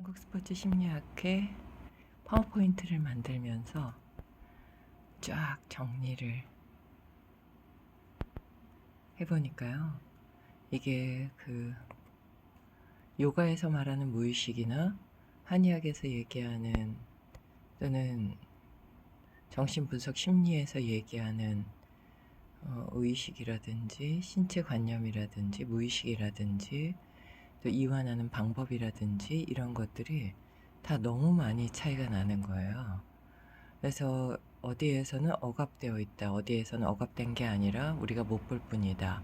한국 스포츠 심리학회 파워포인트를 만들면서 쫙 정리를 해보니까요. 이게 요가에서 말하는 무의식이나 한의학에서 얘기하는 또는 정신분석 심리에서 얘기하는 의식이라든지 신체 관념이라든지 무의식이라든지 또 이완하는 방법이라든지 이런 것들이 다 너무 많이 차이가 나는 거예요. 그래서 어디에서는 억압되어 있다, 어디에서는 억압된 게 아니라 우리가 못 볼 뿐이다,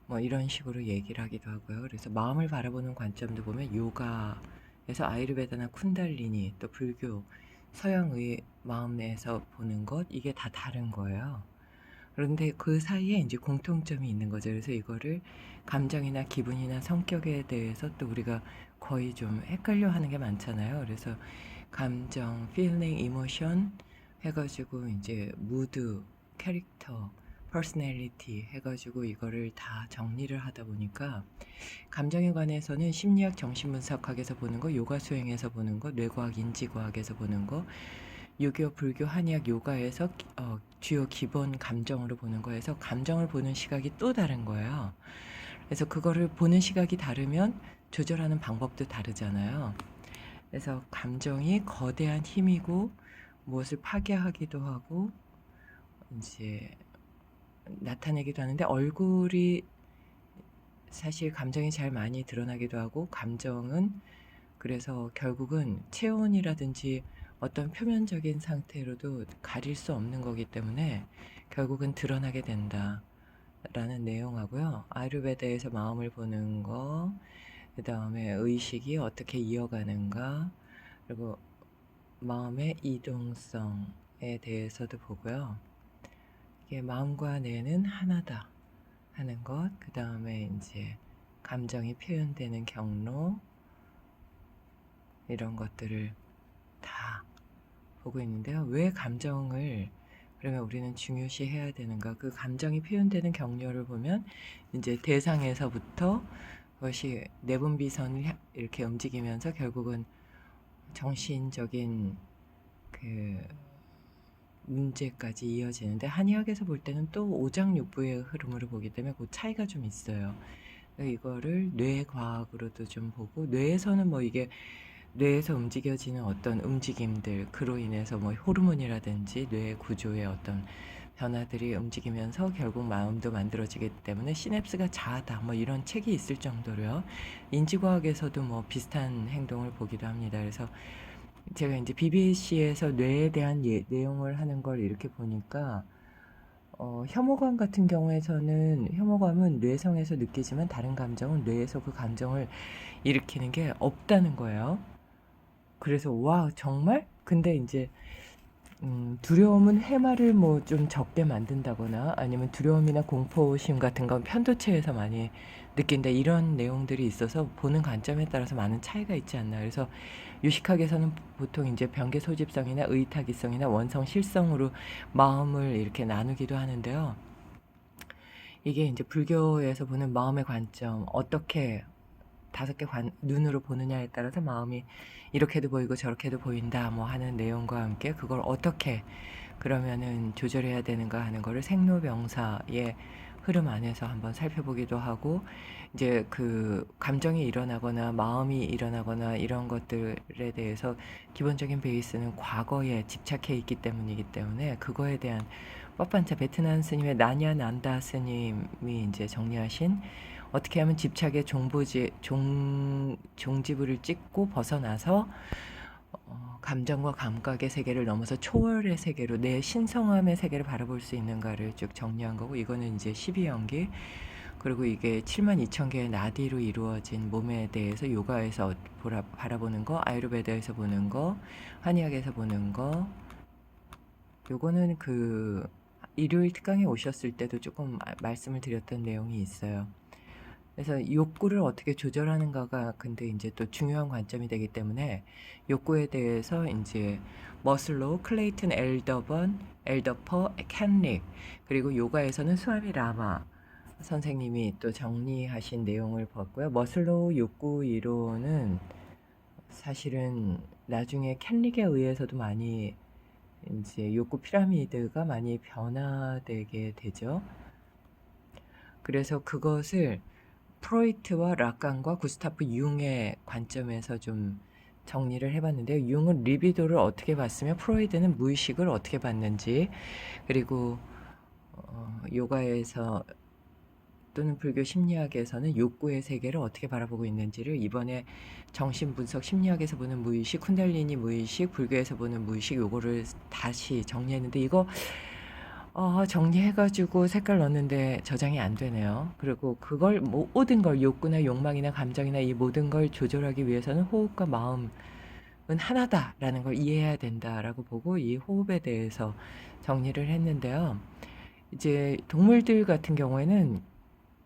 뭐 이런 식으로 얘기를 하기도 하고요. 그래서 마음을 바라보는 관점도 보면 요가에서 아유르베다나 쿤달리니, 또 불교, 서양의 마음에서 보는 것, 이게 다 다른 거예요. 그런데 그 사이에 이제 공통점이 있는 거죠. 그래서 이거를 감정이나 기분이나 성격에 대해서 또 우리가 거의 좀 헷갈려 하는 게 많잖아요. 그래서 감정, feeling, emotion 해가지고 이제 mood, 캐릭터, personality 해가지고 이거를 다 정리를 하다 보니까 감정에 관해서는 심리학, 정신분석학에서 보는 거, 요가 수행에서 보는 거, 뇌과학, 인지과학에서 보는 거, 유교, 불교, 한의학, 요가에서 주요 기본 감정으로 보는 거에서 감정을 보는 시각이 또 다른 거예요. 그래서 그거를 보는 시각이 다르면 조절하는 방법도 다르잖아요. 그래서 감정이 거대한 힘이고 무엇을 파괴하기도 하고 이제 나타내기도 하는데, 얼굴이 사실 감정이 잘 많이 드러나기도 하고, 감정은 그래서 결국은 체온이라든지 어떤 표면적인 상태로도 가릴 수 없는 거기 때문에 결국은 드러나게 된다 라는 내용하고요. 아유르베다에서 마음을 보는 거, 그 다음에 의식이 어떻게 이어가는가, 그리고 마음의 이동성에 대해서도 보고요. 이게 마음과 뇌는 하나다 하는 것, 그 다음에 이제 감정이 표현되는 경로, 이런 것들을 다 보고 있는데요. 왜 감정을 그러면 우리는 중요시 해야 되는가? 그 감정이 표현되는 경로를 보면 이제 대상에서부터 그것이 내분비선을 이렇게 움직이면서 결국은 정신적인 그 문제까지 이어지는데, 한의학에서 볼 때는 또 오장육부의 흐름으로 보기 때문에 그 차이가 좀 있어요. 이거를 뇌과학으로도 좀 보고, 뇌에서는 뭐 이게 뇌에서 움직여지는 어떤 움직임들, 그로 인해서 뭐 호르몬이라든지 뇌 구조의 어떤 변화들이 움직이면서 결국 마음도 만들어지기 때문에 시냅스가 자아다, 뭐 이런 책이 있을 정도로요. 인지과학에서도 뭐 비슷한 행동을 보기도 합니다. 그래서 제가 이제 BBC에서 뇌에 대한 내용을 하는 걸 이렇게 보니까 혐오감 같은 경우에서는 혐오감은 뇌성에서 느끼지만 다른 감정은 뇌에서 그 감정을 일으키는 게 없다는 거예요. 그래서 와 정말? 근데 이제 두려움은 해마를 뭐 좀 적게 만든다거나 아니면 두려움이나 공포심 같은 건 편도체에서 많이 느낀다, 이런 내용들이 있어서 보는 관점에 따라서 많은 차이가 있지 않나. 그래서 유식학에서는 보통 이제 병계 소집성이나 의타기성이나 원성 실성으로 마음을 이렇게 나누기도 하는데요. 이게 이제 불교에서 보는 마음의 관점, 어떻게 다섯 개 눈으로 보느냐에 따라서 마음이 이렇게도 보이고 저렇게도 보인다 뭐 하는 내용과 함께 그걸 어떻게 그러면은 조절해야 되는가 하는 거를 생로병사의 흐름 안에서 한번 살펴보기도 하고, 이제 그 감정이 일어나거나 마음이 일어나거나 이런 것들에 대해서 기본적인 베이스는 과거에 집착해 있기 때문이기 때문에 그거에 대한 뻔반차, 베트남 스님의 나냐 난다 스님이 이제 정리하신 어떻게 하면 집착의 종지부를 찍고 벗어나서 감정과 감각의 세계를 넘어서 초월의 세계로 내 신성함의 세계를 바라볼 수 있는가를 쭉 정리한 거고, 이거는 이제 12연기, 그리고 이게 72,000개의 나디로 이루어진 몸에 대해서 요가에서 바라보는 거, 아유르베다에서 보는 거, 한의학에서 보는 거, 요거는 그 일요일 특강에 오셨을 때도 조금 말씀을 드렸던 내용이 있어요. 그래서 욕구를 어떻게 조절하는가가 근데 이제 또 중요한 관점이 되기 때문에 욕구에 대해서 이제 머슬로우, 클레이튼 엘더퍼, 캔릭, 그리고 요가에서는 스와미 라마 선생님이 또 정리하신 내용을 봤고요. 머슬로우 욕구 이론은 사실은 나중에 켄릭에 의해서도 많이 이제 욕구 피라미드가 많이 변화되게 되죠. 그래서 그것을 프로이트와 라칸과 구스타프 융의 관점에서 좀 정리를 해봤는데요. 융은 리비도를 어떻게 봤으며 프로이드는 무의식을 어떻게 봤는지, 그리고 요가에서 또는 불교 심리학에서는 욕구의 세계를 어떻게 바라보고 있는지를 이번에 정신분석 심리학에서 보는 무의식, 쿤달리니 무의식, 불교에서 보는 무의식, 요거를 다시 정리했는데, 이거 정리해가지고 색깔 넣었는데 저장이 안 되네요. 그리고 그걸 모든 걸 욕구나 욕망이나 감정이나 이 모든 걸 조절하기 위해서는 호흡과 마음은 하나다라는 걸 이해해야 된다라고 보고 이 호흡에 대해서 정리를 했는데요. 이제 동물들 같은 경우에는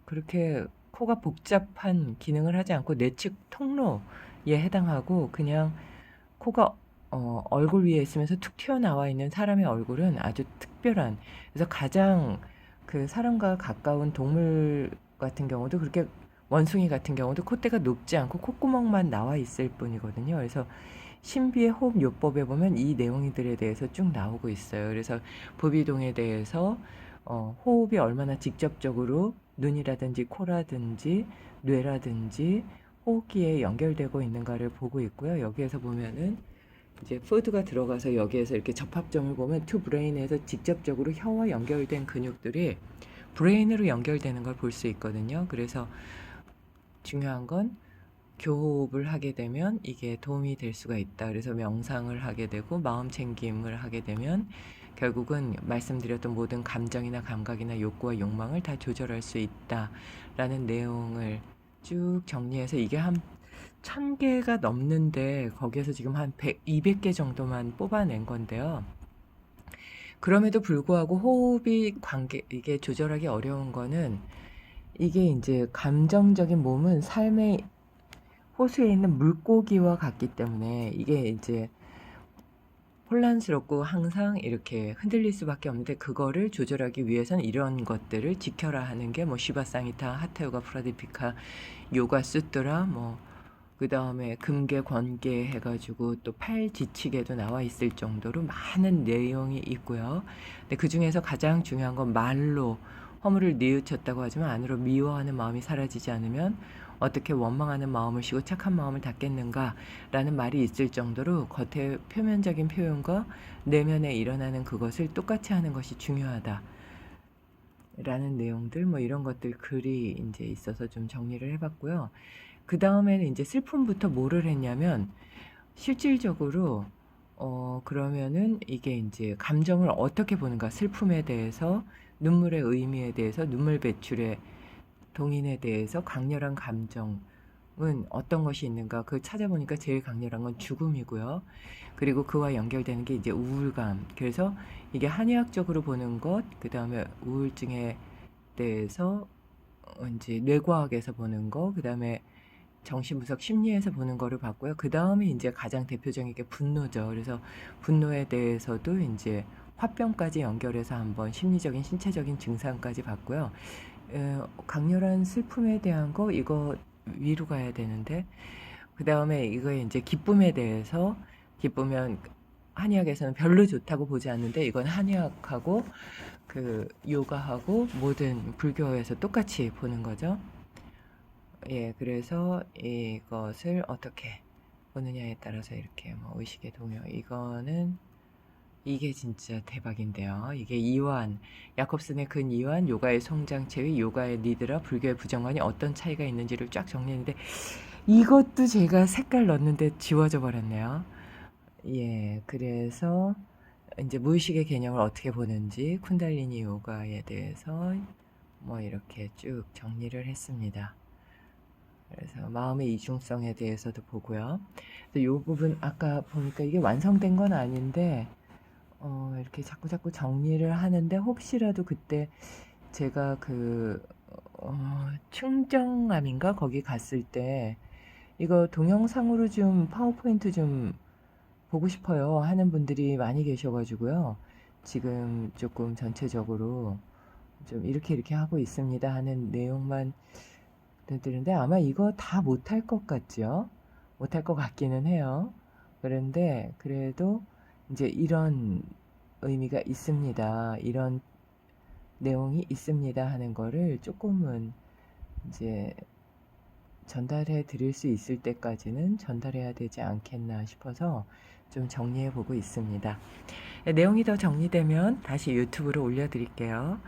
그렇게 코가 복잡한 기능을 하지 않고 내측 통로에 해당하고, 그냥 코가 얼굴 위에 있으면서 툭 튀어나와 있는 사람의 얼굴은 아주 특별한, 그래서 가장 그 사람과 가까운 동물 같은 경우도 그렇게, 원숭이 같은 경우도 콧대가 높지 않고 콧구멍만 나와 있을 뿐이거든요. 그래서 신비의 호흡 요법에 보면 이 내용들에 대해서 쭉 나오고 있어요. 그래서 부비동에 대해서 호흡이 얼마나 직접적으로 눈이라든지 코라든지 뇌라든지 호흡기에 연결되고 있는가를 보고 있고요. 여기에서 보면은 이제 푸드가 들어가서 여기에서 이렇게 접합점을 보면 투 브레인에서 직접적으로 혀와 연결된 근육들이 브레인으로 연결되는 걸 볼 수 있거든요. 그래서 중요한 건 교호흡을 하게 되면 이게 도움이 될 수가 있다. 그래서 명상을 하게 되고 마음 챙김을 하게 되면 결국은 말씀드렸던 모든 감정이나 감각이나 욕구와 욕망을 다 조절할 수 있다라는 내용을 쭉 정리해서, 이게 한 1000개가 넘는데 거기에서 지금 한 100, 200개 정도만 뽑아낸 건데요. 그럼에도 불구하고 호흡이 이게 조절하기 어려운 거는, 이게 이제 감정적인 몸은 삶의 호수에 있는 물고기와 같기 때문에 이게 이제 혼란스럽고 항상 이렇게 흔들릴 수밖에 없는데, 그거를 조절하기 위해서는 이런 것들을 지켜라 하는 게 뭐 시바상이타, 하타요가 프라디피카, 요가 수트라, 뭐 그 다음에 금계 권계 해가지고 또 팔지치계도 나와 있을 정도로 많은 내용이 있고요. 근데 그 중에서 가장 중요한 건 말로 허물을 뉘우쳤다고 하지만 안으로 미워하는 마음이 사라지지 않으면 어떻게 원망하는 마음을 쉬고 착한 마음을 닫겠는가 라는 말이 있을 정도로 겉의 표면적인 표현과 내면에 일어나는 그것을 똑같이 하는 것이 중요하다 라는 내용들, 뭐 이런 것들 글이 이제 있어서 좀 정리를 해봤고요. 그 다음에는 이제 슬픔부터 뭐를 했냐면, 실질적으로 그러면은 이게 이제 감정을 어떻게 보는가, 슬픔에 대해서, 눈물의 의미에 대해서, 눈물 배출의 동인에 대해서 강렬한 감정은 어떤 것이 있는가, 그걸 찾아보니까 제일 강렬한 건 죽음이고요. 그리고 그와 연결되는 게 이제 우울감. 그래서 이게 한의학적으로 보는 것, 그 다음에 우울증에 대해서 이제 뇌과학에서 보는 거, 그 다음에 정신분석 심리에서 보는 거를 봤고요. 그 다음에 이제 가장 대표적인 게 분노죠. 그래서 분노에 대해서도 이제 화병까지 연결해서 한번 심리적인 신체적인 증상까지 봤고요. 강렬한 슬픔에 대한 거 이거 위로 가야 되는데, 그 다음에 이거에 이제 기쁨에 대해서, 기쁘면 한의학에서는 별로 좋다고 보지 않는데 이건 한의학하고 그 요가하고 모든 불교에서 똑같이 보는 거죠. 예, 그래서 이것을 어떻게 보느냐에 따라서 이렇게 뭐 의식의 동요, 이거는 이게 진짜 대박인데요. 이게 이완, 야콥슨의 근 이완, 요가의 성장체의, 요가의 니드라, 불교의 부정관이 어떤 차이가 있는지를 쫙 정리했는데, 이것도 제가 색깔 넣었는데 지워져 버렸네요. 예, 그래서 이제 무의식의 개념을 어떻게 보는지, 쿤달리니 요가에 대해서 뭐 이렇게 쭉 정리를 했습니다. 그래서 마음의 이중성에 대해서도 보고요. 이 부분 아까 보니까 이게 완성된 건 아닌데 이렇게 자꾸 정리를 하는데, 혹시라도 그때 제가 그 충정암인가 거기 갔을 때 이거 동영상으로 좀 파워포인트 좀 보고 싶어요 하는 분들이 많이 계셔가지고요. 지금 조금 전체적으로 좀 이렇게 하고 있습니다 하는 내용만 드는데, 아마 이거 다 못할 것 같죠? 못할 것 같기는 해요. 그런데 그래도 이제 이런 의미가 있습니다. 이런 내용이 있습니다 하는 거를 조금은 이제 전달해 드릴 수 있을 때까지는 전달해야 되지 않겠나 싶어서 좀 정리해 보고 있습니다. 내용이 더 정리되면 다시 유튜브로 올려 드릴게요.